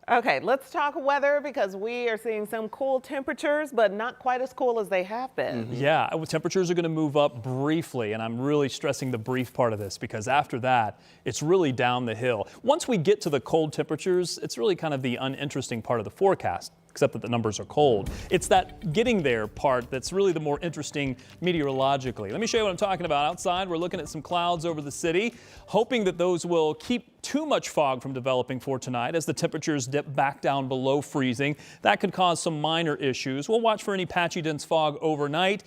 Okay, let's talk weather because we are seeing some cool temperatures, but not quite as cool as they have been. Yeah, temperatures are going to move up briefly, and I'm really stressing the brief part of this because after that, it's really down the hill. Once we get to the cold temperatures, it's really kind of the uninteresting part of the forecast, except that the numbers are cold. It's that getting there part that's really the more interesting meteorologically. Let me show you what I'm talking about. Outside, we're looking at some clouds over the city, hoping that those will keep too much fog from developing for tonight as the temperatures dip back down below freezing. That could cause some minor issues. We'll watch for any patchy dense fog overnight.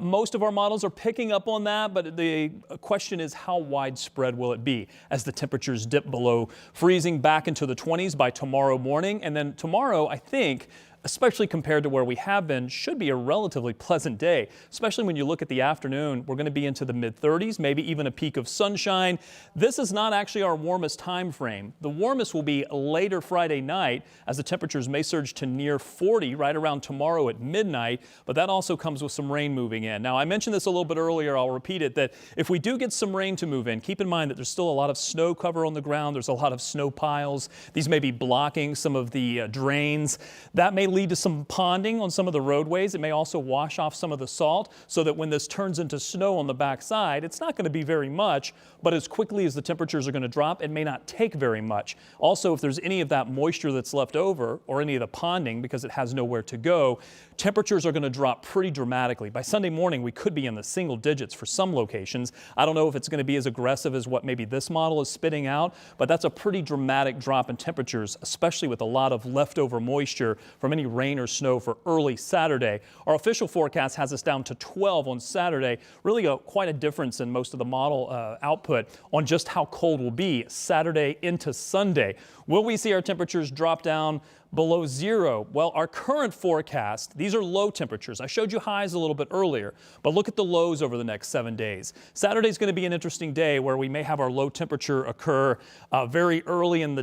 Most of our models are picking up on that, but the question is how widespread will it be as the temperatures dip below freezing back into the 20s by tomorrow morning. And then tomorrow, I think, especially compared to where we have been, should be a relatively pleasant day, especially when you look at the afternoon. We're going to be into the mid-30s, maybe even a peak of sunshine. This is not actually our warmest time frame. The warmest will be later Friday night as the temperatures may surge to near 40 right around tomorrow at midnight, but that also comes with some rain moving in. Now, I mentioned this a little bit earlier. I'll repeat it, that if we do get some rain to move in, keep in mind that there's still a lot of snow cover on the ground. There's a lot of snow piles. These may be blocking some of the drains. That may lead to some ponding on some of the roadways. It may also wash off some of the salt so that when this turns into snow on the backside, it's not going to be very much, but as quickly as the temperatures are going to drop, it may not take very much. Also, if there's any of that moisture that's left over or any of the ponding because it has nowhere to go, temperatures are going to drop pretty dramatically. By Sunday morning, we could be in the single digits for some locations. I don't know if it's going to be as aggressive as what maybe this model is spitting out, but that's a pretty dramatic drop in temperatures, especially with a lot of leftover moisture from any rain or snow for early Saturday. Our official forecast has us down to 12 on Saturday. Really quite a difference in most of the model output on just how cold will be Saturday into Sunday. Will we see our temperatures drop down below zero? Well, our current forecast, these are low temperatures. I showed you highs a little bit earlier, but look at the lows over the next 7 days. Saturday is going to be an interesting day where we may have our low temperature occur very late in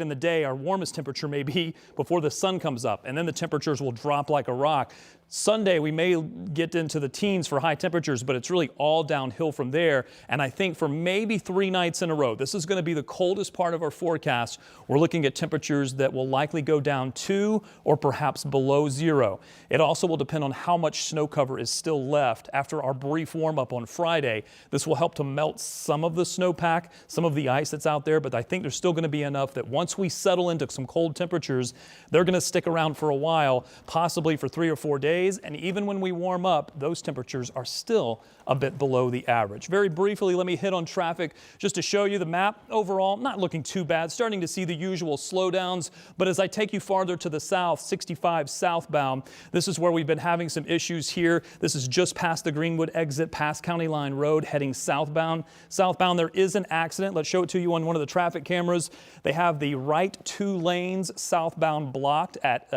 the day. Our warmest temperature may be before the sun comes up, and then the temperatures will drop like a rock. Sunday, we may get into the teens for high temperatures, but it's really all downhill from there. And I think for maybe 3 nights in a row, this is going to be the coldest part of our forecast. We're looking at temperatures that will likely go down to or perhaps below zero. It also will depend on how much snow cover is still left after our brief warm up on Friday. This will help to melt some of the snowpack, some of the ice that's out there, but I think there's still going to be enough that once we settle into some cold temperatures, they're going to stick around for a while, possibly for 3 or 4 days. And even when we warm up, those temperatures are still a bit below the average. Very briefly, let me hit on traffic just to show you the map. Overall, not looking too bad. Starting to see the usual slowdowns. But as I take you farther to the south, 65 southbound, this is where we've been having some issues here. This is just past the Greenwood exit, past County Line Road, heading southbound. Southbound, there is an accident. Let's show it to you on one of the traffic cameras. They have the right 2 lanes southbound blocked at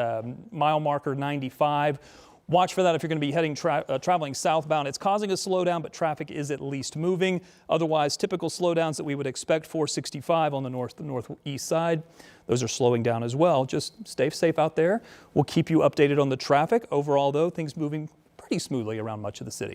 mile marker 95. Watch for that if you're going to be heading traveling southbound. It's causing a slowdown, but traffic is at least moving. Otherwise, typical slowdowns that we would expect, 465 on the northeast side. Those are slowing down as well. Just stay safe out there. We'll keep you updated on the traffic. Overall, though, things moving pretty smoothly around much of the city.